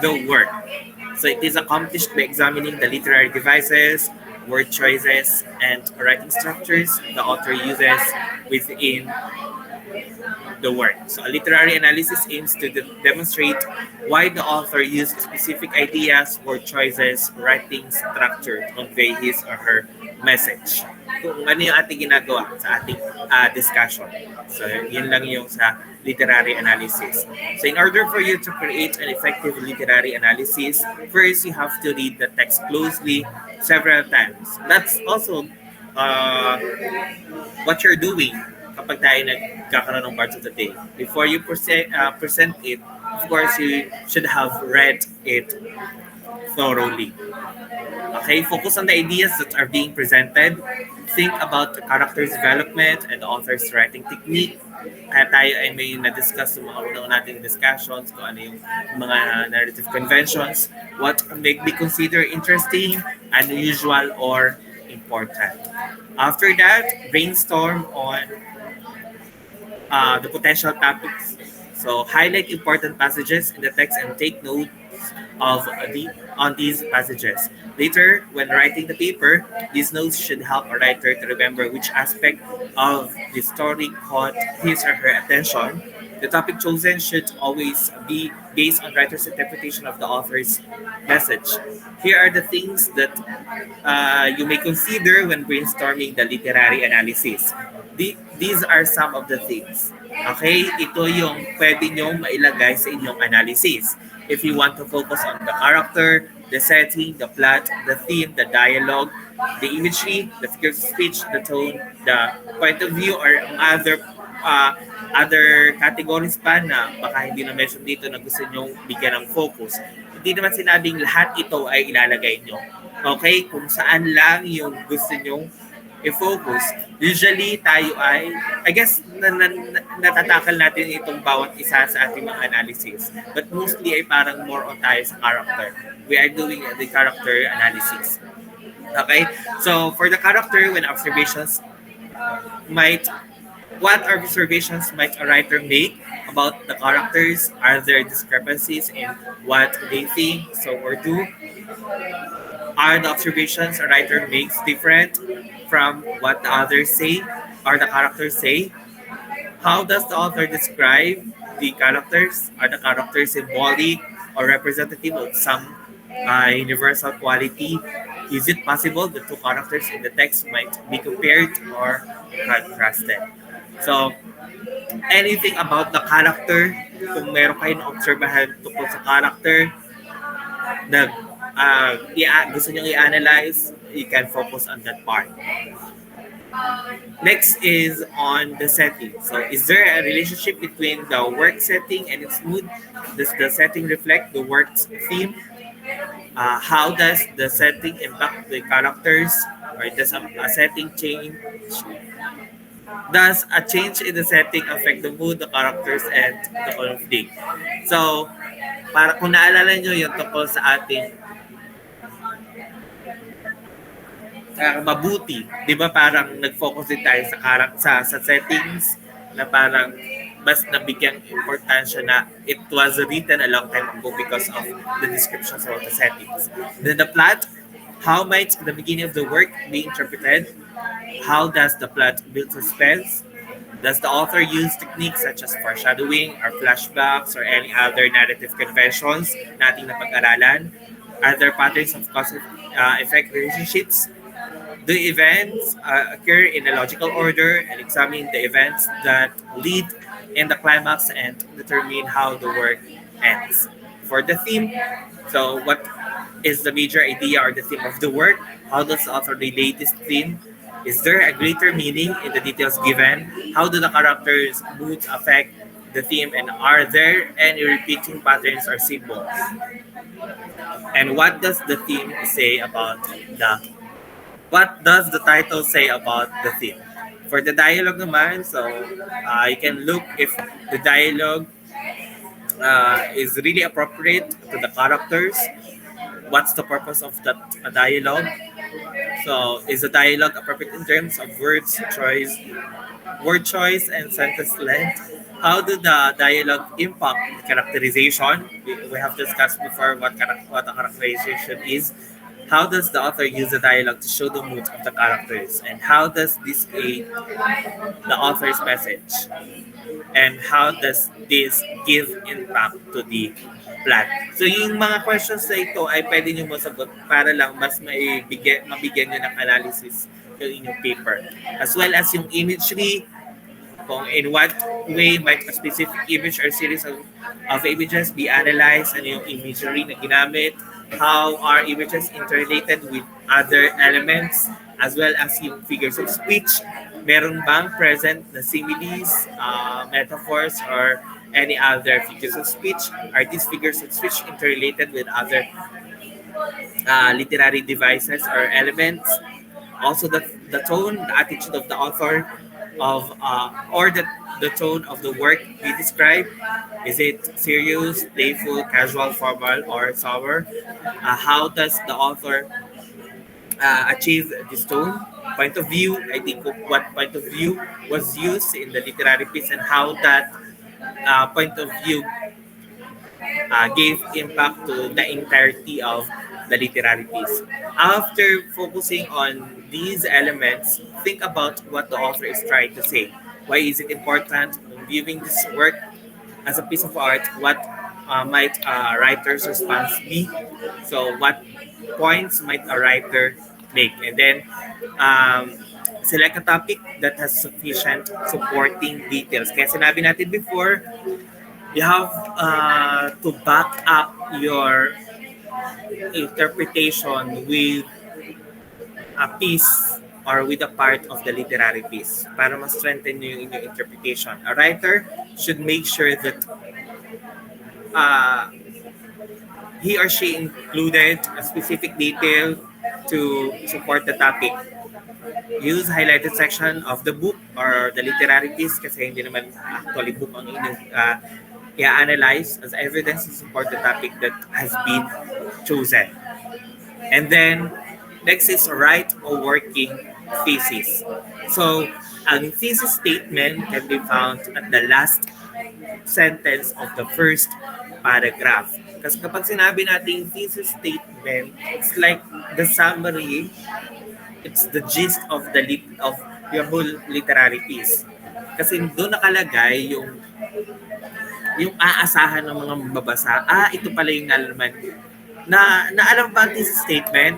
the work. So it is accomplished by examining the literary devices, word choices, and writing structures the author uses within the work. So a literary analysis aims to demonstrate why the author used specific ideas, word choices, writing structure to convey his or her message. Kung ano yung ating ginagawa sa ating discussion. So yun lang yung sa literary analysis. So in order for you to create an effective literary analysis, first you have to read the text closely several times. That's also uh, what you're doing kapag tayo nagkakaroon ng parts of the day. Before you present it, of course, you should have read it thoroughly. Okay, focus on the ideas that are being presented. Think about the character's development and the author's writing technique. Kaya tayo ay may na-discuss sa mga unang nating discussions kung ano yung mga narrative conventions, what may be considered interesting, unusual, or important. After that, brainstorm on the potential topics. So highlight important passages in the text and take note of on these passages. Later, when writing the paper, these notes should help a writer to remember which aspect of the story caught his or her attention. The topic chosen should always be based on writer's interpretation of the author's message. Here are the things that you may consider when brainstorming the literary analysis. These are some of the things. Okay, ito yung pwede nyo mailagay sa inyong analysis. If you want to focus on the character, the setting, the plot, the theme, the dialogue, the imagery, the figures of speech, the tone, the point of view, or other categories pa na baka hindi na mention dito na gusto nyong bigyan ng focus. Hindi naman sinabing lahat ito ay ilalagay nyo. Okay? Kung saan lang yung gusto nyong i-focus. Usually, tayo ay, I guess, natatakal natin itong bawat isa sa ating mga analysis. But mostly ay parang more on tayo sa character. We are doing the character analysis. Okay? So, for the character, when observations what observations might a writer make about the characters? Are there discrepancies in what they think, so or do? Are the observations a writer makes different from what the others say or the characters say? How does the author describe the characters? Are the characters symbolic or representative of some universal quality? Is it possible the two characters in the text might be compared or contrasted? So, anything about the character, kung meron kayo na obserbahan tungkol sa character, na gusto nyo i-analyze, you can focus on that part. Next is on the setting. So, is there a relationship between the work setting and its mood? Does the setting reflect the work's theme? How does the setting impact the characters? Or does a setting change? Does a change in the setting affect the mood, the characters, and the conflict? So, para kung naalala nyo yung tungkol sa ating mabuti, di ba parang nag-focus din tayo sa settings na parang mas nabigyan importansya na it was written a long time ago because of the descriptions of the settings. Then the plot, how might the beginning of the work be interpreted? How does the plot build suspense? Does the author use techniques such as foreshadowing or flashbacks or any other narrative conventions na ating napag-aralan? Are there patterns of cause-effect relationships? Do events occur in a logical order, and examine the events that lead in the climax and determine how the work ends? For the theme, so what is the major idea or the theme of the work? How does the author relate this theme? Is there a greater meaning in the details given? How do the characters' moods affect the theme? And are there any repeating patterns or symbols? And what does the theme say about what does the title say about the theme? For the dialogue naman, so you can look if the dialogue is really appropriate to the characters. What's the purpose of that dialogue? So, is the dialogue appropriate in terms of word choice, and sentence length? How do the dialogue impact characterization? We have discussed before what a characterization is. How does the author use the dialogue to show the mood of the characters? And how does this aid the author's message? And how does this give impact to the plot? So yung mga questions na ito ay pwede nyo masagot para lang mas mabigyan nyo ng analysis yung inyong paper. As well as yung imagery, kung in what way might a specific image or series of images be analyzed, ano yung imagery na ginamit, how are images interrelated with other elements, as well as yung figures of speech. Meron bang present na similes, metaphors, or any other figures of speech? Are these figures of speech interrelated with other literary devices or elements? Also, the tone, the attitude of the author of or the tone of the work we describe. Is it serious, playful, casual, formal, or sober? How does the author achieve this tone? Point of view, I think what point of view was used in the literary piece and how that point of view gave impact to the entirety of the literary piece. After focusing on these elements, think about what the author is trying to say. Why is it important when viewing this work as a piece of art? What might a writer's response be? So, what points might a writer make? And then, um, select a topic that has sufficient supporting details. Kaya sinabi natin before, you have to back up your interpretation with a piece or with a part of the literary piece para mas strengthen nyo yung inyong interpretation. A writer should make sure that uh, he or she included a specific detail to support the topic. Use highlighted section of the book or the literary piece kasi hindi naman actually book ang inyong i-analyze as evidence to support the topic that has been chosen. And then, next is write a working thesis. So, ang thesis statement can be found at the last sentence of the first paragraph. Kasi kapag sinabi natin thesis statement, it's like the summary, it's the gist of of your whole literary piece. Kasi doon nakalagay yung aasahan ng mga mababasa, ito pala yung nalaman. Na alam ba ang thesis statement?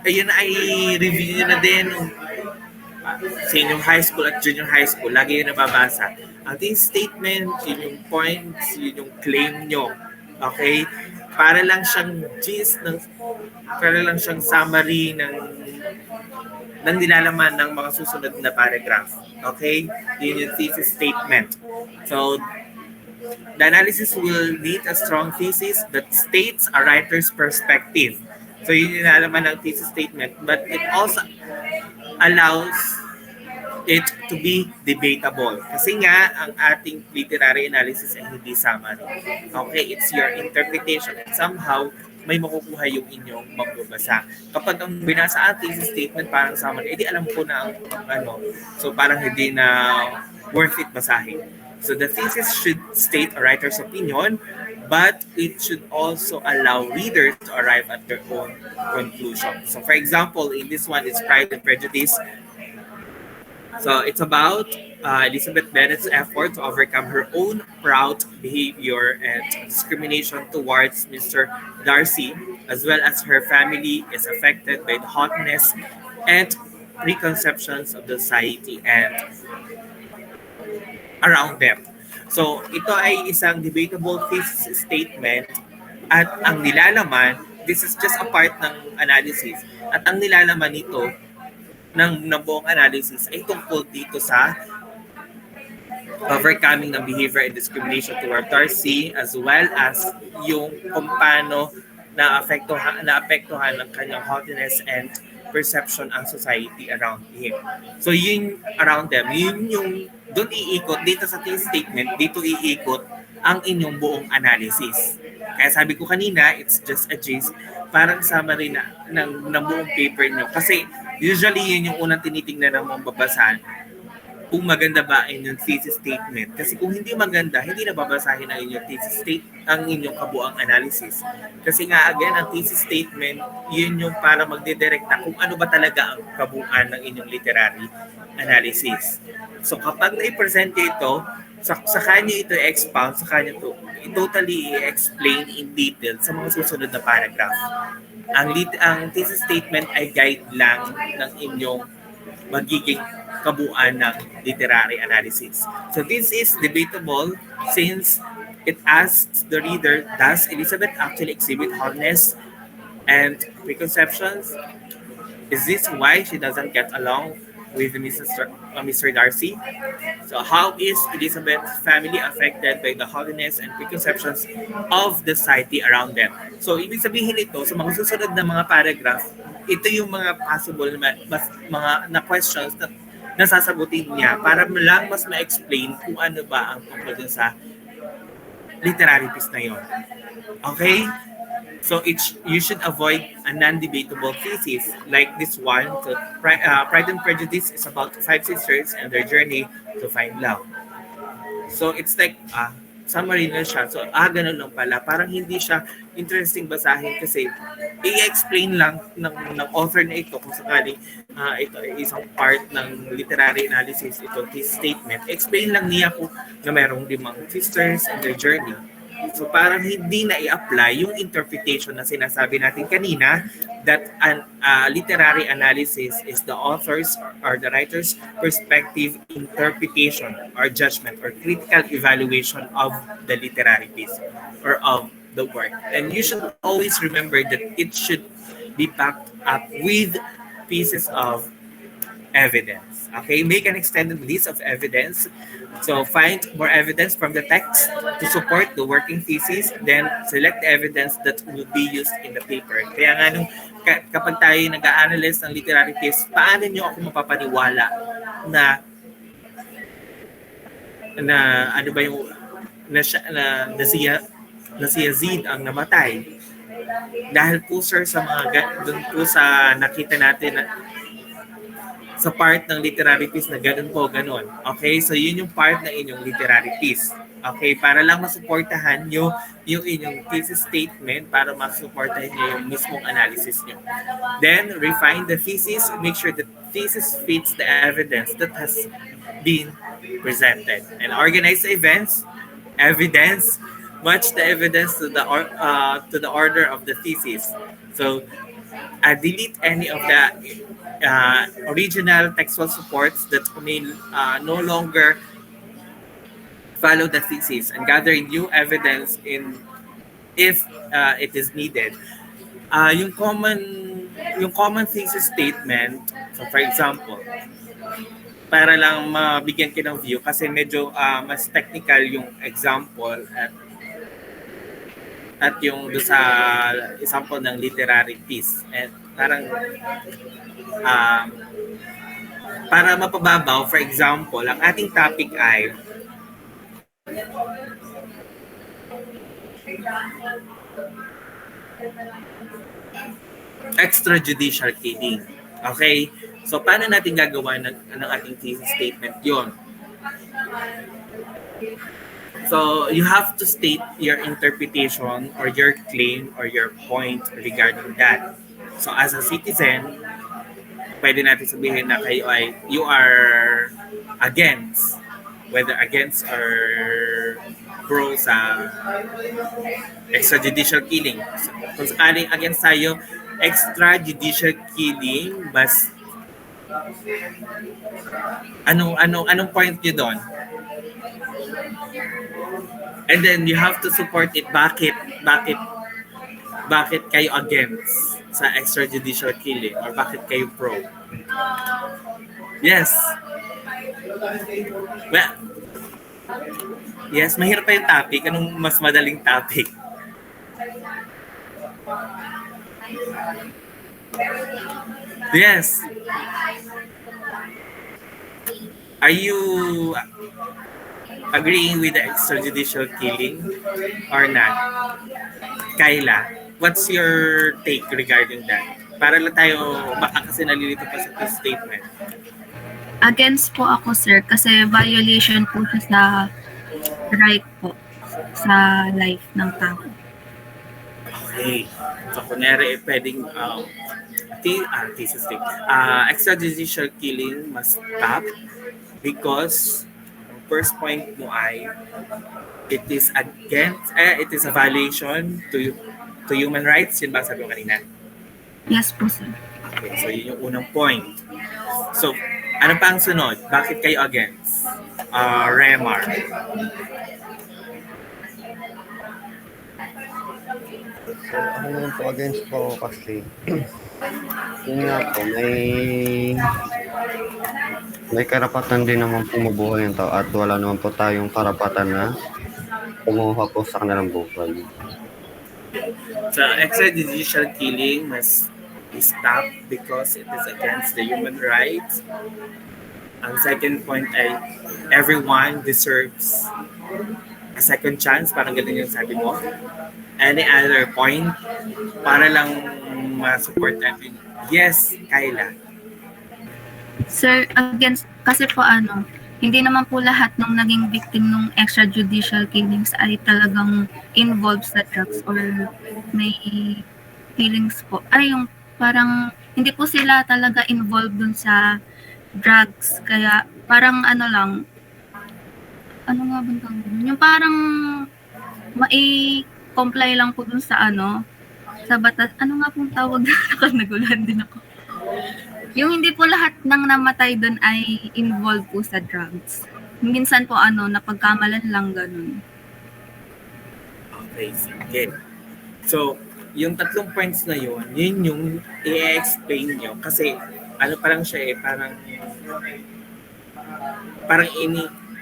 Ayun ay review nyo na din sa inyong high school at junior high school. Lagi yun nababasa. Ang thesis statement, yun yung points, yun yung claim nyo. Okay? Para lang siyang gist, para lang siyang summary ng nilalaman ng mga susunod na paragraph. Okay? Yun yung thesis statement. So, the analysis will need a strong thesis that states a writer's perspective. So, yun yung nilalaman ng thesis statement. But it also allows it to be debatable. Kasi nga, ang ating literary analysis ay hindi summary. Okay? It's your interpretation. And somehow, may makukuha yung inyong magbabasa. Kapag ang binasa ang thesis statement parang summary, edi alam ko na ang ano. So parang hindi na worth it basahin. So the thesis should state a writer's opinion, but it should also allow readers to arrive at their own conclusion. So for example, in this one, it's Pride and Prejudice. So it's about Elizabeth Bennet's effort to overcome her own proud behavior and discrimination towards Mr. Darcy, as well as her family is affected by the hotness and preconceptions of the society and around them. So ito ay isang debatable thesis statement at ang nilalaman, this is just a part ng analysis, at ang nilalaman nito ng buong analysis ay tungkol dito sa overcoming ng behavior and discrimination toward Darcy, as well as yung kung paano naapektuhan ng kanyang haughtiness and perception ang society around him. So yun around them, yun yung doon iikot, dito sa thesis statement, dito iikot ang inyong buong analysis. Kaya sabi ko kanina, it's just a gist, parang summary ng buong paper nyo. Kasi usually yun yung unang tinitingnan ng mga babasahan. kung maganda ba ang inyong thesis statement. Kasi kung hindi maganda, hindi na babasahin ang inyong ang inyong kabuang analysis. Kasi nga again, ang thesis statement, yun yung para magdidirekta kung ano ba talaga ang kabuuan ng inyong literary analysis. So kapag na-present nyo ito, sa kanya ito expound, sa kanya ito totally explain in detail sa mga susunod na paragraph. Ang thesis statement ay guide lang ng inyong magiging kabuuan ng literary analysis. So this is debatable since it asks the reader, does Elizabeth actually exhibit hardness and preconceptions? Is this why she doesn't get along with Mr. Darcy? So how is Elizabeth's family affected by the holiness and preconceptions of the society around them? So ibig sabihin ito, sa mga susunod na mga paragraph, ito yung mga possible mga na questions na nasasagutin niya para lang mas ma-explain kung ano ba ang tungkol dun sa literary piece na yun. Okay? So you should avoid a non-debatable thesis like this one. So, Pride and Prejudice is about five sisters and their journey to find love. So it's like summary na siya. So ganun lang pala. Parang hindi siya interesting basahin kasi i-explain lang ng author na ito kung sakaling ito ay isang part ng literary analysis, ito his statement. Explain lang niya kung na merong 5 sisters and their journey. So parang hindi na i-apply yung interpretation na sinasabi natin kanina that an literary analysis is the author's or the writer's perspective, interpretation or judgment or critical evaluation of the literary piece or of the work. And you should always remember that it should be backed up with pieces of evidence. Okay, make an extended list of evidence. So find more evidence from the text to support the working thesis, then select the evidence that will be used in the paper. Kaya nga kapag tayo nag-a-analyze ng literary piece, paano nyo ako mapapaniwala na ano ba yung na si Yazid ang namatay? Dahil po sir sa mga doon po sa nakita natin na sa part ng literary piece na ganun po, ganun. Okay? So, yun yung part ng inyong literary piece. Okay? Para lang masuportahan nyo yung inyong thesis statement para masuportahan nyo yung mismong analysis nyo. Then, refine the thesis. Make sure the thesis fits the evidence that has been presented. And organize the evidence, match the evidence to the order of the thesis. So, delete any of the original textual supports that may no longer follow the thesis and gather new evidence if it is needed. Yung common thesis statement, so for example, para lang mabigyan kayo ng view kasi medyo mas technical yung example at yung do sa example ng literary piece. And parang para mapababaw, for example, ang ating topic ay extrajudicial killing. Okay? So, paano natin gagawa ng ating thesis statement yon? So, you have to state your interpretation or your claim or your point regarding that. So, as a citizen, pwede natin sabihin na kayo ay you are against, whether against or pro sa extrajudicial killing. So, kung sakaling against tayo, extrajudicial killing, mas anong point nyo doon? And then you have to support it. Bakit kayo against sa extrajudicial killing or bakit kayo pro? Yes. Well, yes, mahirap pa yung topic. Anong mas madaling topic? Yes. Are you agreeing with the extrajudicial killing or not? Kayla, what's your take regarding that? Para lang tayo, baka kasi nalilito pa sa statement. Against po ako, sir, kasi violation po siya sa right po sa life ng tao. Okay. So, kunyari, pwedeng thesis thing. Extrajudicial killing must stop because ang first point mo ay it is a violation to human rights. Yun ba sabi mo kanina? Yes po, sir. Okay, so yun yung unang point. So, ano pa ang sunod? Bakit kayo against? Remar. So, ako naman po against po kasi yun nga po, may karapatan din naman po mabuhay yung tao at wala naman po tayong karapatan na kumuha po sa kanilang buhay. So, extrajudicial killing must be stopped because it is against the human rights. Ang second point ay everyone deserves a second chance, parang ganun yung sabi mo. Any other point para lang ma-support natin? Yes, Kyla. Sir, against, kasi po hindi naman po lahat ng naging victim ng extrajudicial killings ay talagang involved sa drugs or may feelings po. Ay, yung parang hindi po sila talaga involved dun sa drugs. Kaya parang lang, ano nga bang tawag dun? Yung parang comply lang po dun sa sa batas. Ano nga pong tawag na naguluhan din ako. Yung hindi po lahat ng namatay doon ay involved po sa drugs. Minsan po napagkamalan lang ganun. Okay, sige. So, yung tatlong points na yun yung i-explain nyo. Kasi, pa lang siya parang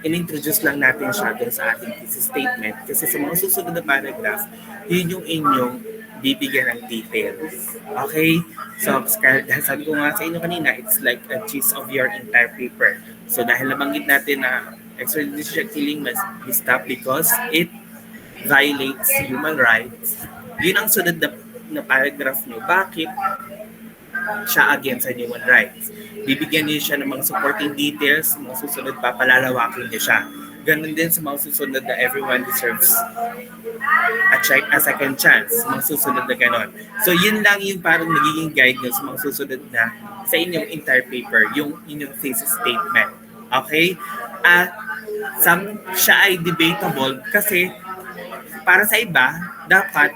in-introduce lang natin siya dun sa ating thesis statement. Kasi sa mga susunod na paragraph, yun yung inyong bibigyan ng details. Okay? So, sabi ko nga sa inyo kanina, it's like a gist of your entire paper. So, dahil nabanggit natin na extrajudicial killing must be stopped because it violates human rights. Yun ang sunod na paragraph nyo. Bakit siya against sa human rights? Bibigyan niyo siya ng mga supporting details, mga susunod pa, palalawakin niyo siya. Ganon din sa mga susunod na everyone deserves a second chance, mga susunod na ganon. So yun lang yung parang nagiging guide nyo sa mga susunod na sa inyong entire paper, yung inyong thesis statement. Okay? Siya ay debatable kasi para sa iba, dapat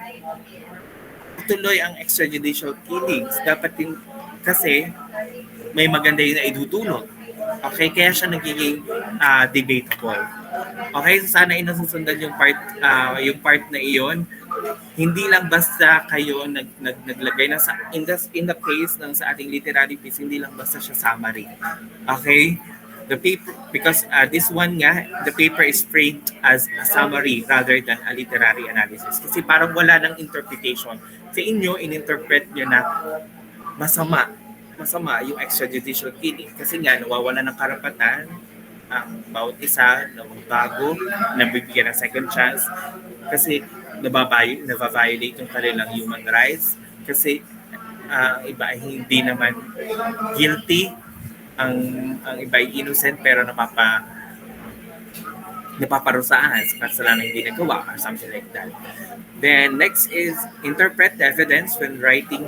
tuloy ang extrajudicial killings. Dapat din kasi may maganda yung naidudulot. Okay, kaya siya nagiging debatable. Okay, so sana inasusundan yung part na iyon. Hindi lang basta kayo naglagay na in the case ng sa ating literary piece, hindi lang basta siya summary. Okay? The paper, because this one nga, the paper is framed as a summary rather than a literary analysis. Kasi parang wala ng interpretation. Sa inyo, in-interpret nyo na masama yung extrajudicial killing. Kasi nga, nawawala ng karapatan ang bawat isa na magbago, na bibigyan ng second chance. Kasi nababiolate yung kanilang human rights. Kasi iba ay hindi naman guilty, ang iba ay innocent pero napaparusahan sa kasalanan hindi nagawa or something like that. Then next is interpret the evidence when writing.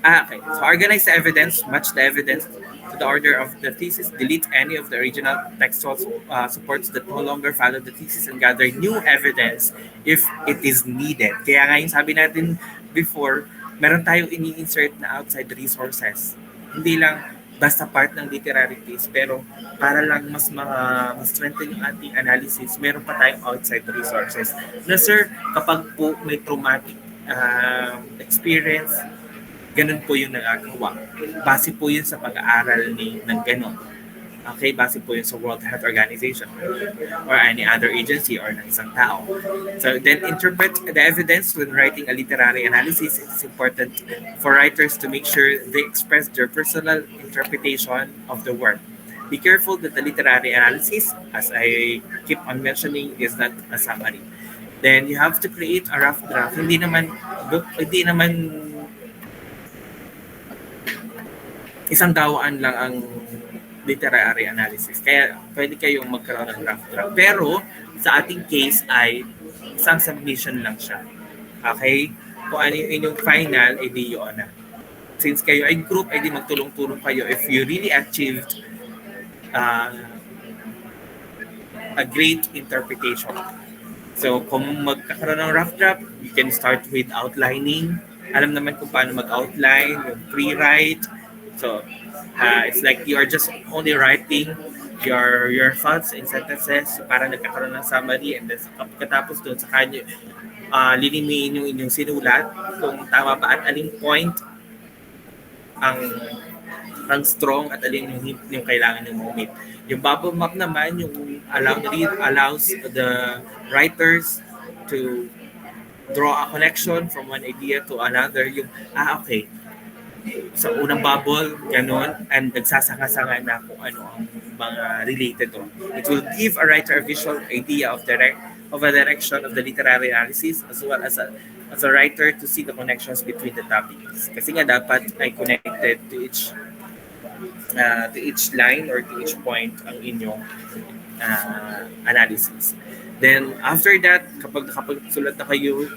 Okay. So organize the evidence, match the evidence to the order of the thesis, delete any of the original textual supports that no longer follow the thesis, and gather new evidence if it is needed. Kaya nga yung sabi natin before, meron tayong ini-insert na outside resources. Hindi lang basta part ng literary piece, pero para lang mas strengthen yung ating analysis, meron pa tayong outside resources. Na sir, kapag po may traumatic experience, ganun po yung nagagawa. Base po yun sa pag-aaral ng ganun. Okay, base po yun sa World Health Organization or any other agency or ng isang tao. So then interpret the evidence when writing a literary analysis. It's important for writers to make sure they express their personal interpretation of the work. Be careful that the literary analysis, as I keep on mentioning, is not a summary. Then you have to create a rough draft. Hindi naman isang gawaan lang ang literary analysis. Kaya pwede kayong magkaroon ng rough draft. Pero sa ating case ay isang submission lang siya. Okay? Kung ano yung inyong final, edi yun na. Since kayo ay group, edi magtulong-tulong kayo if you really achieved uh, a great interpretation. So, kung magkakaroon ng rough draft, you can start with outlining. Alam naman kung paano mag-outline, yung pre-write. So, it's like you are just only writing your thoughts and sentences. So, para nagkakaroon ng summary and then pagkatapos doon sa kanya, lilimiin yung inyong sinulat kung tama ba at aling point ang strong at alin yung kailangan yung moment. Yung bubble map naman, yung allows the writers to draw a connection from one idea to another. Yung, okay, sa unang bubble, ganun, and nagsasanga-sanga na kung ano ang mga related doon. It will give a writer a visual idea of a direction of the literary analysis as well as a writer to see the connections between the topics. Kasi nga dapat ay connected to each line or to each point ang inyong analysis. Then after that, kapag nakapagsulat na kayo,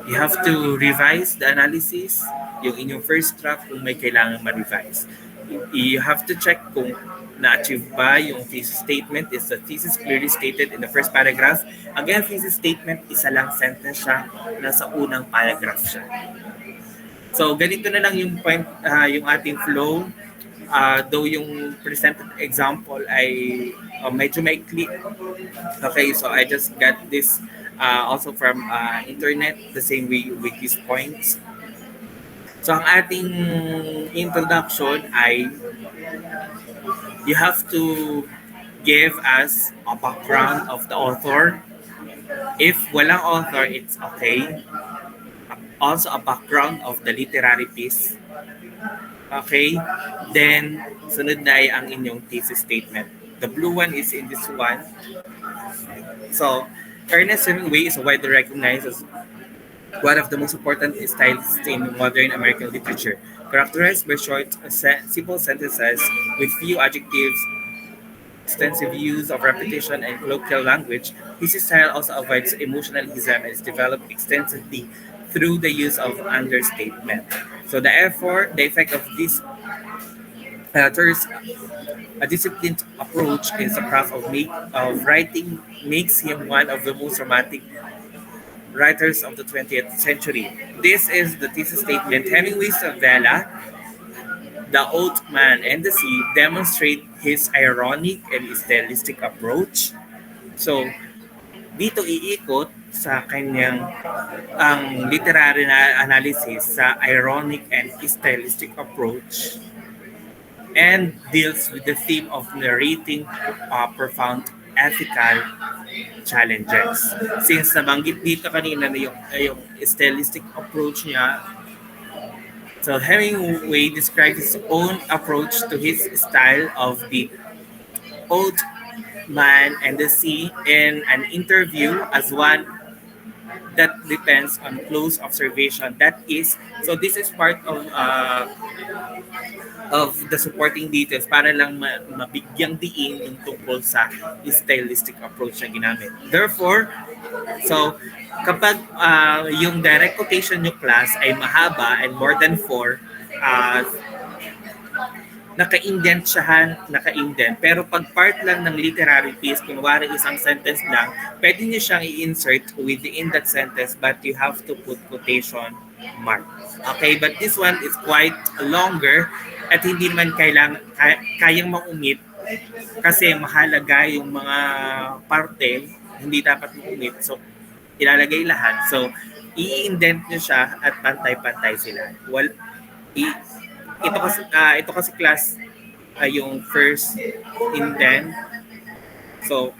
you have to revise the analysis, yung inyong first draft kung may kailangan ma-revise. You have to check kung na-achieve ba yung thesis statement. Is the thesis clearly stated in the first paragraph? Again, thesis statement, isa lang sentence siya, nasa unang paragraph siya. So, ganito na lang yung point, yung ating flow. Though yung presented example ay medyo maikli. Okay, so I just got this also from internet, the same way with these points. So, ang ating introduction ay you have to give us a background of the author. If walang author, it's okay. Also a background of the literary piece. Okay? Then, sunod na ay ang inyong thesis statement. The blue one is in this one. So, Ernest Hemingway is widely recognized as one of the most important stylists in modern American literature. Characterized by short, simple sentences with few adjectives, extensive use of repetition and colloquial language, his style also avoids emotionalism and is developed extensively through the use of understatement. So the effect of this author's a disciplined approach in the craft of writing makes him one of the most romantic writers of the 20th century. This is the thesis statement. Hemingway's novella, The Old Man and the Sea, demonstrate his ironic and stylistic approach. So, dito iikot sa kanyang ang literary na analysis sa ironic and stylistic approach and deals with the theme of narrating profound ethical challenges. Since nabanggit dito kanina na yung stylistic approach niya, so Hemingway describes his own approach to his style of the Old Man and the Sea in an interview as one that depends on close observation. That is, so this is part of the supporting details para lang mabigyang diin yung tungkol sa stylistic approach na ginamit. Therefore, so kapag yung direct quotation nyo class ay mahaba and more than 4, naka-indent siya, naka-indent. Pero pag part lang ng literary piece, kunwari isang sentence lang, pwede niyo siyang i-insert within that sentence but you have to put quotation mark. Okay, but this one is quite longer at hindi naman kayang ma-omit kasi mahalaga yung mga parte, hindi dapat ma-omit. So, ilalagay lahat. So, i-indent niyo siya at pantay-pantay sila. Ito kasi class yung first indent. So,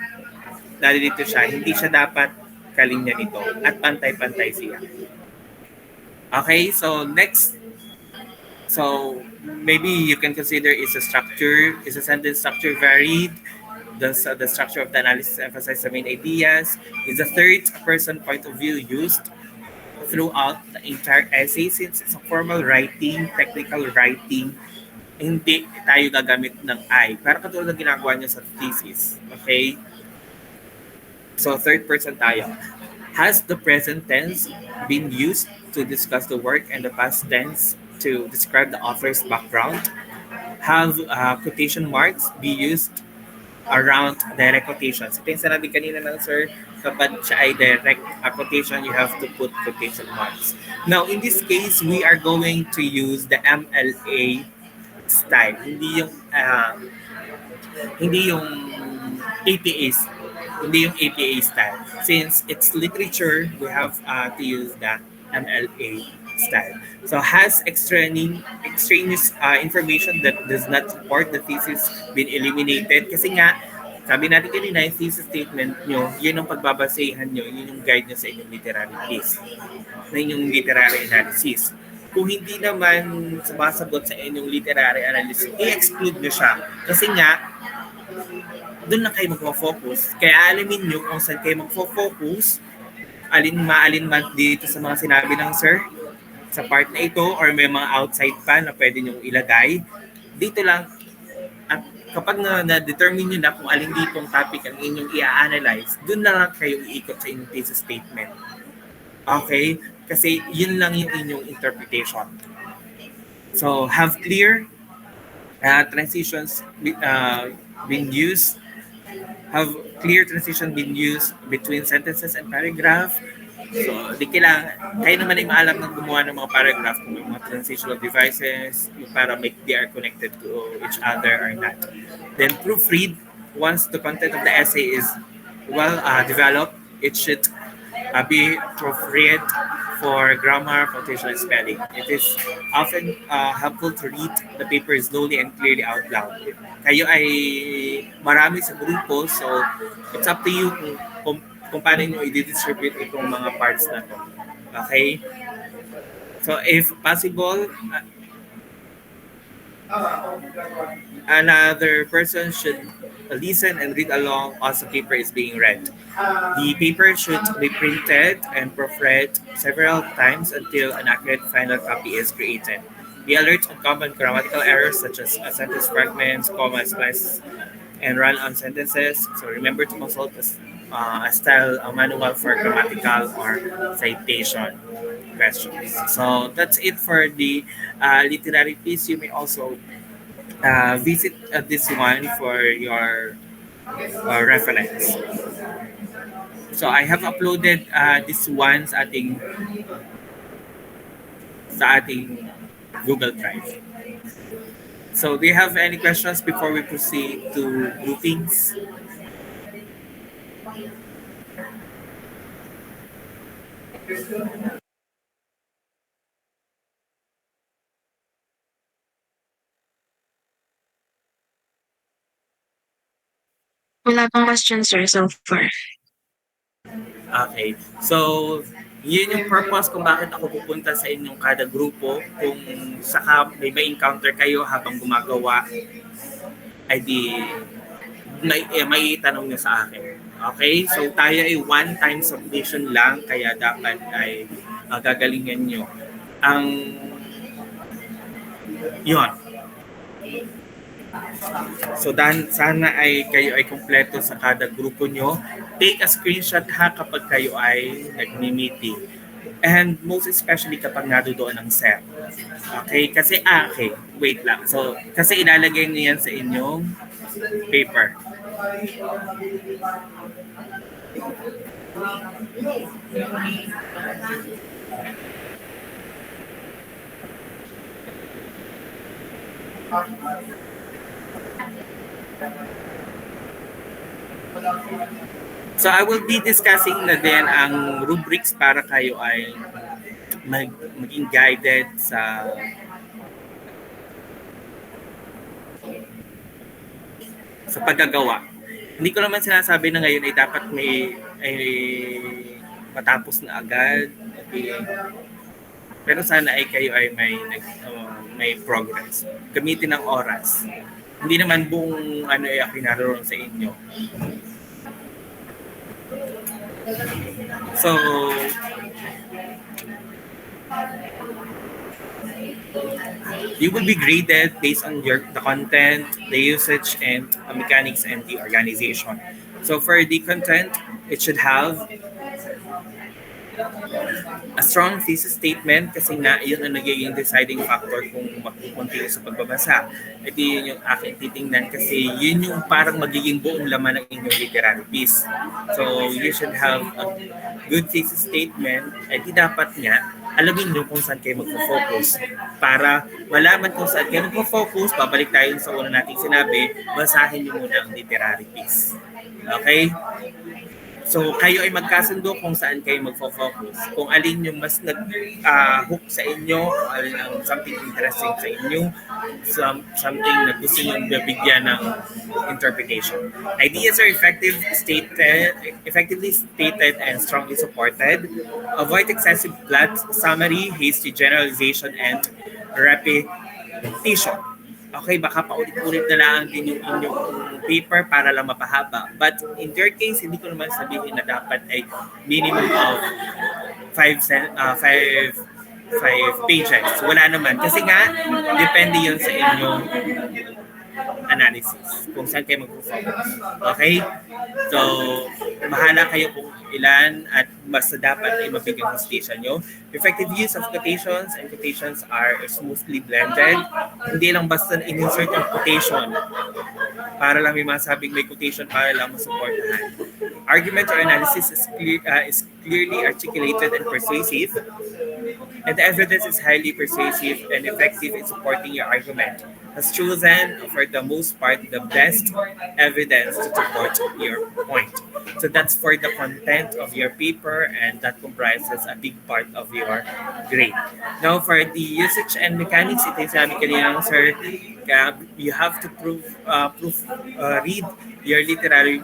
dito siya. Hindi siya dapat kalinya nito at pantay-pantay siya. Okay, so next. So, maybe you can consider is a sentence structure varied? Does the structure of the analysis emphasize the main ideas? Is the third-person point of view used throughout the entire essay since it's a formal writing, technical writing? hindi tayo gagamit ng I. Para katulad ng ginagawa niyo sa thesis. Okay? So, third person tayo. Has the present tense been used to discuss the work and the past tense to describe the author's background? Have quotation marks be used around direct quotations? Ito yung sinabi kanina ng sir, kapag siya ay direct quotation, you have to put quotation marks. Now, in this case, we are going to use the MLA style. Hindi yung APAs, hindi yung APA style. Since it's literature, we have to use the MLA style. So has extraneous information that does not support the thesis been eliminated? Kasi nga, sabi natin kanina, yung thesis statement nyo, yun ang pagbabasehan nyo, yun yung guide nyo sa inyong literary piece, na inyong literary analysis. Kung hindi naman sumasagot sa inyong literary analysis, i-exclude nyo siya. Kasi nga, doon lang kayo magpo-focus. Kaya alamin nyo kung saan kayo magpo-focus, maalin man dito sa mga sinabi ng sir, sa part na ito, or may mga outside pa na pwede nyong ilagay. Dito lang, at kapag na-determine nyo na kung alin ditong topic ang inyong i-analyze, doon na lang kayo iikot sa inyong thesis statement. Okay? Kasi yun lang yung inyong interpretation. So, have clear transitions been used? Have clear transition been used between sentences and paragraph? So, di kailangan, kayo naman ay maalam ng gumawa ng mga paragraph kung may mga transitional devices para make they are connected to each other or not. Then proofread, once the content of the essay is well developed, it should be proofread for grammar, punctuation, and spelling. It is often helpful to read the paper slowly and clearly out loud. Kayo ay marami sa grupo, so it's up to you kung paano nyo i-distribute itong mga parts na to. Okay? So if possible, another person should listen and read along as the paper is being read. The paper should be printed and proofread several times until an accurate final copy is created. Be alert on common grammatical errors such as sentence fragments, commas, splices, and run-on sentences. So remember to consult a style manual for grammatical or citation questions. So that's it for the literary piece. You may also visit this one for your reference. So I have uploaded this one sa ating Google Drive. So do you have any questions before we proceed to groupings? Wala pang question, sir, so far. Okay. So, yun yung purpose kung bakit ako pupunta sa inyong kada grupo. Kung saka may encounter kayo habang gumagawa, ay di may tanong nyo sa akin. Okay? So, tayo ay one-time submission lang, kaya dapat ay gagalingan nyo. Yun. So, sana ay kayo ay kumpleto sa kada grupo nyo. Take a screenshot ha kapag kayo ay nagmi-meeting. And most especially kapag nadudoon ng set. Okay? Kasi, okay. Wait lang. So, kasi ilalagay niyo yan sa inyong paper. So I will be discussing na din ang rubrics para kayo ay maging guided sa paggagawa. Hindi ko naman sinasabi na ngayon ay dapat may matapos na agad. Okay. Pero sana ay kayo ay may progress. Gamitin ang oras. Hindi naman buong ay naroon sa inyo. So, You will be graded based on the content, the usage, and mechanics and the organization. So for the content, it should have a strong thesis statement kasi nga yun ang nagiging deciding factor kung magpupunti sa pagbabasa. Ito yun yung aking titingnan kasi yun yung parang magiging buong laman ng inyong literary piece. So you should have a good thesis statement. Di dapat nga alamin nyo kung saan kayo magpo-focus. Para malaman kung saan kayo magpo-focus, babalik tayo sa una nating sinabi, basahin nyo muna ang literary piece. Okay? So, kayo ay magkasundo kung saan kayo magfo-focus. Kung alin yung mas nag-hook sa inyo, alin ang something interesting sa inyo, something na gusto nyo bibigyan ng interpretation. Ideas are effectively stated and strongly supported. Avoid excessive plot, summary, hasty generalization, and repetition. Okay, baka paulit-ulit na lang din yung inyong paper para lang mapahaba. But in your case, hindi ko naman sabihin na dapat ay minimum of 5 pages. Wala naman. Kasi nga, depende yun sa inyong analysis kung saan kayo mag-focus. Okay? So, bahala kayo kung ilan at basta dapat ay mabigyan ng station nyo. Effective use of quotations and quotations are smoothly blended. Hindi lang basta in-insert yung quotation para lang may masabing may quotation para lang masuportahan. Argument or analysis is clearly articulated and persuasive, and the evidence is highly persuasive and effective in supporting your argument. Has chosen, for the most part, the best evidence to support your point. So that's for the content of your paper, and that comprises a big part of your grade. Now, for the usage and mechanics, ito yung sabi kanina, sir, you have to read your literary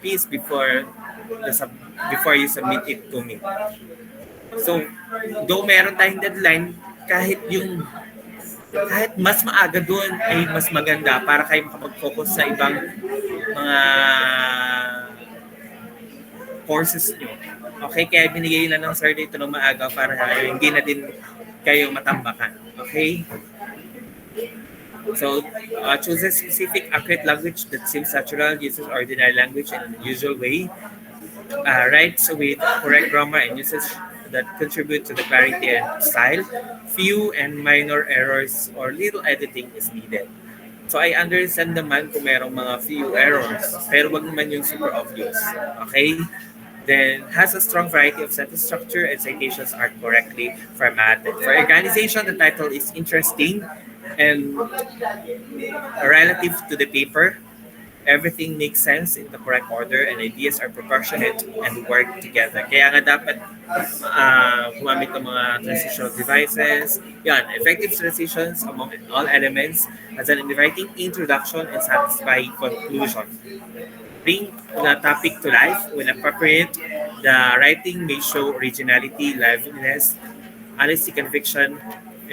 piece before you submit it to me. So, though meron tayong deadline, kahit mas maaga doon ay mas maganda para kayo makapag-focus sa ibang mga courses nyo. Okay, kaya binigay na ng sir dito ng maaga para hindi na din kayo matambakan. Okay? So, choose a specific, accurate language that seems natural, uses ordinary language in a usual way. Writes with correct grammar and uses that contribute to the clarity and style. Few and minor errors or little editing is needed. So I understand naman kung merong mga few errors, pero wag naman yung super obvious. Okay? Then has a strong variety of sentence structure and citations are correctly formatted. For organization, the title is interesting and relative to the paper. Everything makes sense in the correct order and ideas are proportionate and work together. Kaya nga dapat gumamit ng mga transitional devices. Yan, effective transitions among all elements as an inviting introduction and satisfying conclusion. Bring the topic to life when appropriate. The writing may show originality, liveliness, honesty, conviction,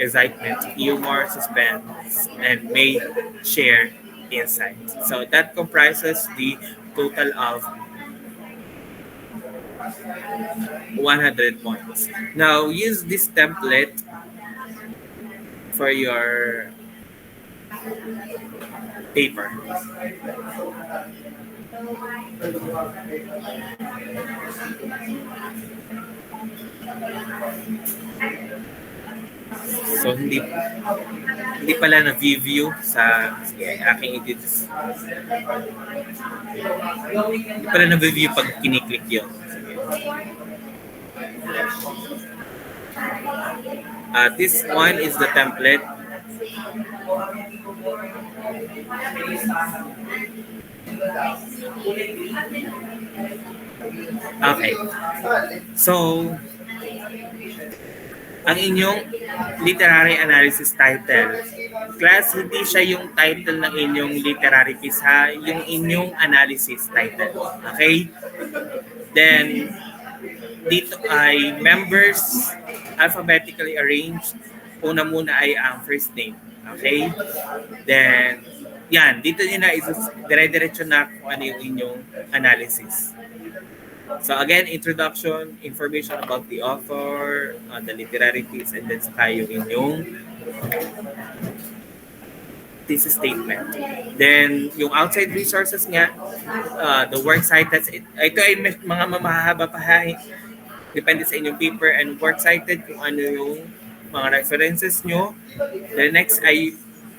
excitement, humor, suspense, and may share insight. So that comprises the total of 100 points. Now use this template for your paper. So hindi pala na-view sa aking edit. Hindi pala na-view pag kiniklik yun. This one is the template. Okay. So, ang inyong literary analysis title. Class, hindi siya yung title ng inyong literary piece ha, yung inyong analysis title. Okay? Then, dito ay members alphabetically arranged. Una muna ay ang first name. Okay? Then, yan. Dito nyo na dire-diretso na kung ano yung inyong analysis. So again, introduction, information about the author, the literary piece, and then saka yung inyong thesis statement. Then, yung outside resources nga, the work cited, ito ay mga mamahaba pa ha, depende sa inyong paper and work cited kung ano yung mga references nyo. The next ay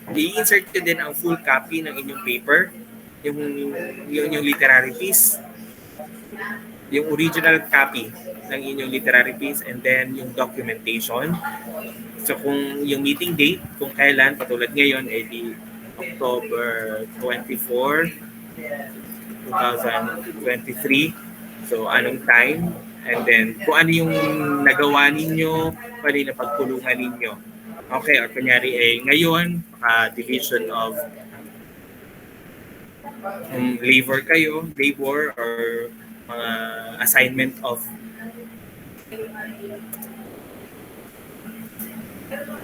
i-insert nyo din ang full copy ng inyong paper, yung literary piece, yung original copy ng inyong literary piece, and then yung documentation. So kung yung meeting date, kung kailan, patulad ngayon, ay di October 24, 2023. So anong time, and then kung ano yung nagawa ninyo, kung ano yung napagpulungan ninyo. Okay, or kunyari ngayon, division of labor or mga assignment of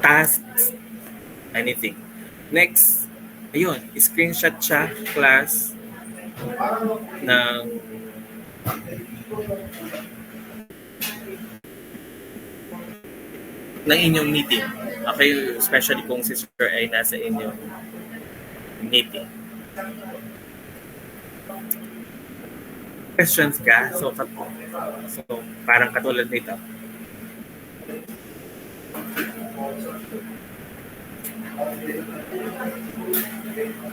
tasks, anything. Next, ayun, screenshot siya, class, ng inyong meeting. Okay, especially kung si Sir ay nasa inyong meeting. Questions ka? So parang katulad nito.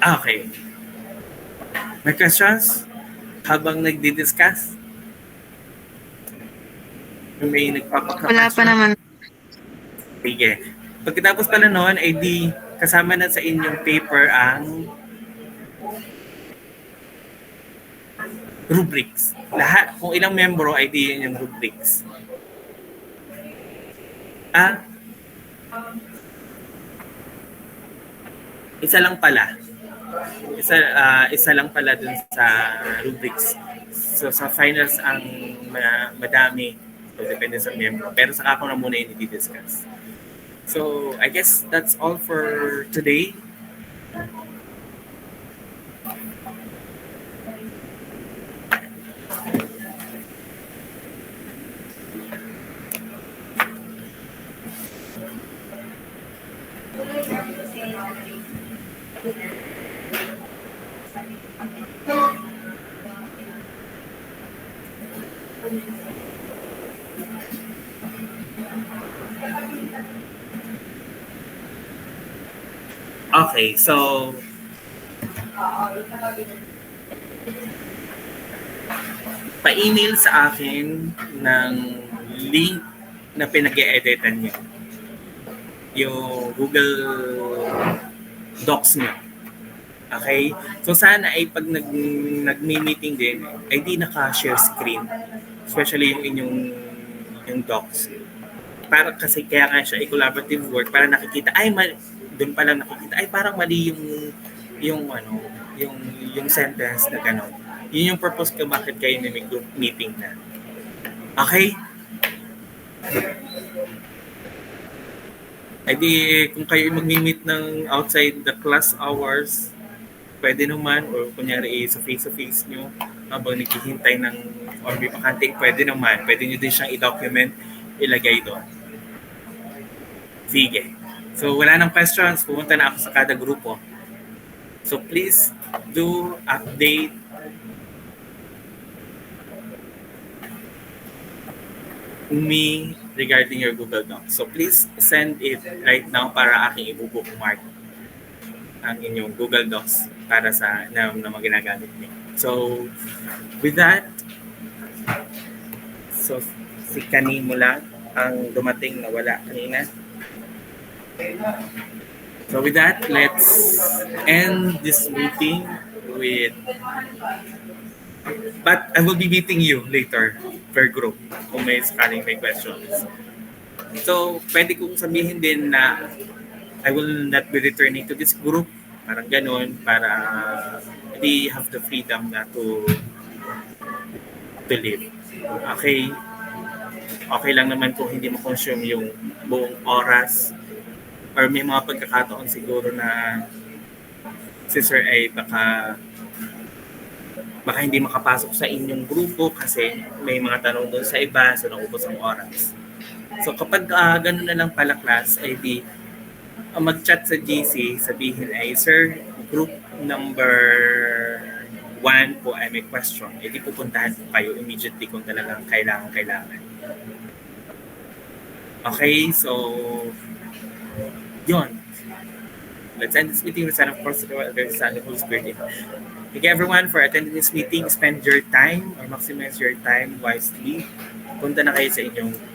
Okay. May questions? Habang nagdi-discuss? May nagpapaka-question? Wala pa naman. Sige. Pagkatapos pala noon, ay di kasama na sa inyong paper ang rubrics. Lahat, kung ilang membro, ay di yun yung rubrics. Isa lang pala. Isa lang pala dun sa rubrics. So sa finals ang madami. So depende sa member. Pero saka ko na muna yung i-discuss. So I guess that's all for today. Okay, so pa-email sa akin ng link na pinag-e-editan niyo. Yung Google Docs niyo. Okay? So sana ay pag nag-meeting din, ay di naka-share screen. Especially yung inyong docs. Para kasi kaya nga siya collaborative work para nakikita doon pa lang nakikita ay parang mali yung sentence na gano'n. Yun yung purpose ko bakit kayo may group meeting na. Okay? Ay di kung kayo mag-meet ng outside the class hours, pwede naman, or kunyari sa face-to-face nyo habang naghihintay ng or may pakante, pwede naman. Pwede nyo din siyang i-document, ilagay doon. Sige. So wala nang questions, pumunta na ako sa kada grupo. So please do update me regarding your Google Docs. So please send it right now para aking i-bookmark ang inyong Google Docs para sa na mga ginagamit niyo. So with that, so si kanimo lang ang dumating na wala kanina. So with that, let's end this meeting with, but I will be meeting you later per group kung may sakaling may questions. So pwede kong sabihin din na I will not be returning to this group, parang ganun, para they have the freedom na to live. Okay? Okay lang naman kung hindi mo consume yung buong oras, or may mga pagkakataon siguro na si Sir ay baka baka hindi makapasok sa inyong grupo kasi may mga tanong doon sa iba, so naubos ang oras. So kapag ganun na lang pala class, ay di mag-chat sa GC, sabihin ay, Sir, group number 1 po ay may question. E di pupuntahan po kayo immediately kung talagang kailangan. Okay, so yun. Let's end this meeting with sign of course there's the Holy Spirit. Thank you everyone for attending this meeting. Spend your time or maximize your time wisely. Punta na kayo sa inyong